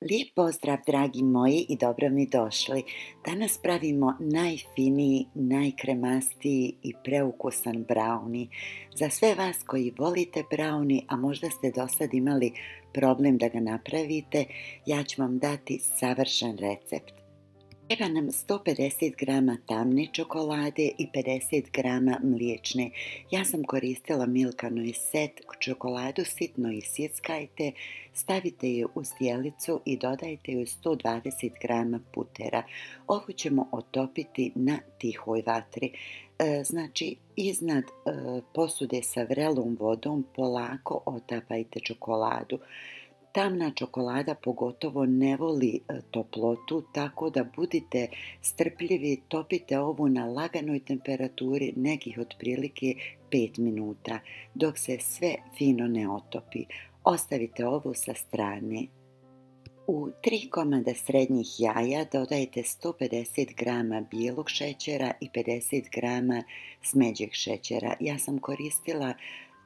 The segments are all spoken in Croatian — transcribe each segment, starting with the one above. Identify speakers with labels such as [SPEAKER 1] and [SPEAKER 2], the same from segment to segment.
[SPEAKER 1] Lijep pozdrav, dragi moji, i dobro mi došli. Danas pravimo najfiniji, najkremastiji i preukusan brownie. Za sve vas koji volite brownie, a možda ste do sad imali problem da ga napravite, ja ću vam dati savršen recept. Treba nam 150 grama tamne čokolade i 50 grama mliječne. Ja sam koristila Milka Noisette. Čokoladu sitno isjeckajte, stavite je u zdjelicu i dodajte joj 120 grama putera. Ovo ćemo otopiti na tihoj vatri. Znači, iznad posude sa vrelom vodom polako otapajte čokoladu. Tamna čokolada pogotovo ne voli toplotu, tako da budite strpljivi, topite ovu na laganoj temperaturi nekih otprilike 5 minuta, dok se sve fino ne otopi. Ostavite ovu sa strane. U 3 komada srednjih jaja dodajte 150 grama bijelog šećera i 50 grama smeđeg šećera. Ja sam koristila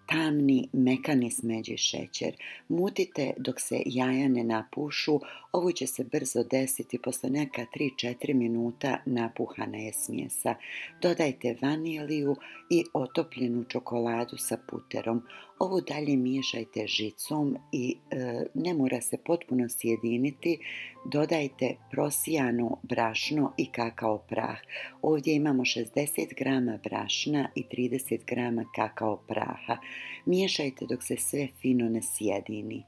[SPEAKER 1] tamni, mekani smeđi šećer. Mutite dok se jaja ne napušu. Ovo će se brzo desiti, posle neka 3-4 minuta napuhana je smjesa. Dodajte vaniliju i otopljenu čokoladu sa puterom. Ovo dalje miješajte žicom i ne mora se potpuno sjediniti. Dodajte prosijano brašno i kakao prah. Ovdje imamo 60 grama brašna i 30 grama kakao praha. Miješajte dok se sve fino ne sjedini.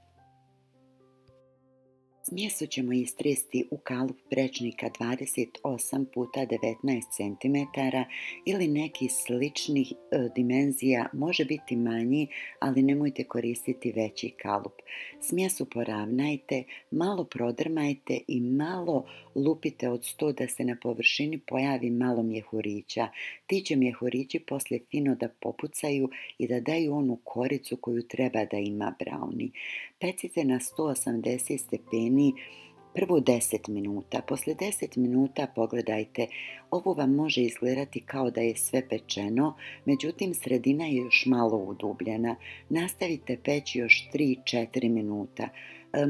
[SPEAKER 1] Smjesu ćemo istresti u kalup prečnika 28 puta 19 cm ili neki sličnih dimenzija, može biti manji, ali nemojte koristiti veći kalup. Smjesu poravnajte, malo prodrmajte i malo lupite od sto da se na površini pojavi malo mjehurića. Ti će mjehurići poslije fino da popucaju i da daju onu koricu koju treba da ima brownie. Pecite na 180 stepeni prvo 10 minuta. Posle 10 minuta pogledajte, ovo vam može izgledati kao da je sve pečeno, međutim sredina je još malo udubljena. Nastavite peći još 3-4 minuta.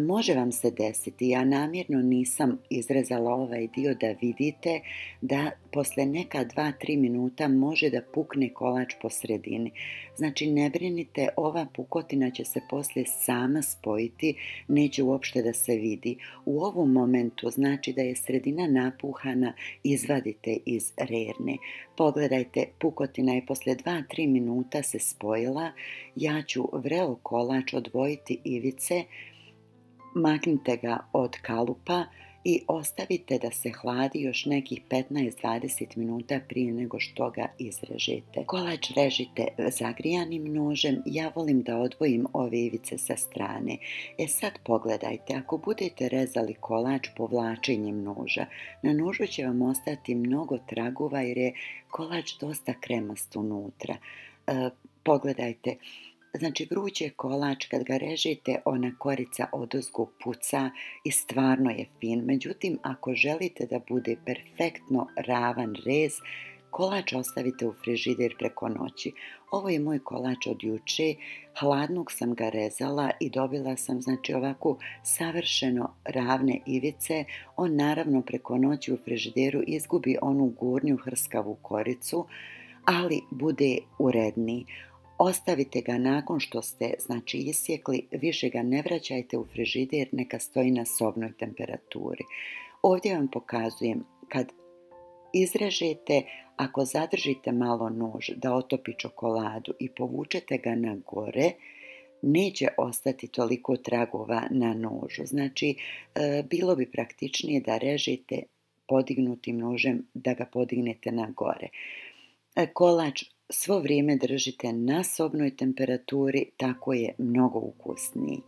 [SPEAKER 1] Može vam se desiti, ja namjerno nisam izrezala ovaj dio da vidite da posle neka 2-3 minuta može da pukne kolač po sredini. Znači ne brinite, ova pukotina će se poslije sama spojiti, neće uopšte da se vidi. U ovom momentu, znači da je sredina napuhana, izvadite iz rerne. Pogledajte, pukotina je posle 2-3 minuta se spojila. Ja ću vreo kolač odvojiti ivice, maknite ga od kalupa i ostavite da se hladi još nekih 15-20 minuta prije nego što ga izrežete. Kolač režite zagrijanim nožem, ja volim da odvojim ove ivice sa strane. Sad pogledajte, ako budete rezali kolač povlačenjem noža, na nožu će vam ostati mnogo tragova jer je kolač dosta kremast unutra. Pogledajte, znači vruć je kolač, kad ga režete ona korica odozgo puca i stvarno je fin. Međutim, ako želite da bude perfektno ravan rez, kolač ostavite u frižider preko noći. Ovo je moj kolač od juče, hladnog sam ga rezala i dobila sam znači ovako savršeno ravne ivice. On naravno preko noći u frižideru izgubi onu gornju hrskavu koricu, ali bude uredniji. Ostavite ga nakon što ste znači isjekli, više ga ne vraćajte u frižider, neka stoji na sobnoj temperaturi. Ovdje vam pokazujem, kad izrežete, ako zadržite malo nož da otopi čokoladu i povučete ga na gore, neće ostati toliko tragova na nožu. Znači, bilo bi praktičnije da režete podignutim nožem, da ga podignete na gore. Kolač svo vrijeme držite na sobnoj temperaturi, tako je mnogo ukusniji.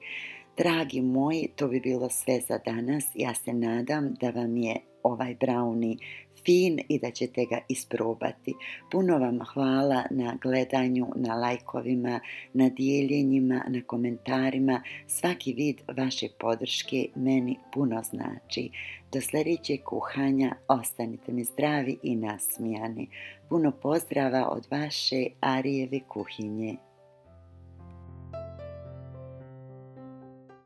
[SPEAKER 1] Dragi moji, to bi bilo sve za danas. Ja se nadam da vam je ovaj brownie fin i da ćete ga isprobati. Puno vam hvala na gledanju, na lajkovima, na dijeljenjima, na komentarima. Svaki vid vaše podrške meni puno znači. Do sljedećeg kuhanja ostanite mi zdravi i nasmijani. Puno pozdrava od vaše Arijeve kuhinje.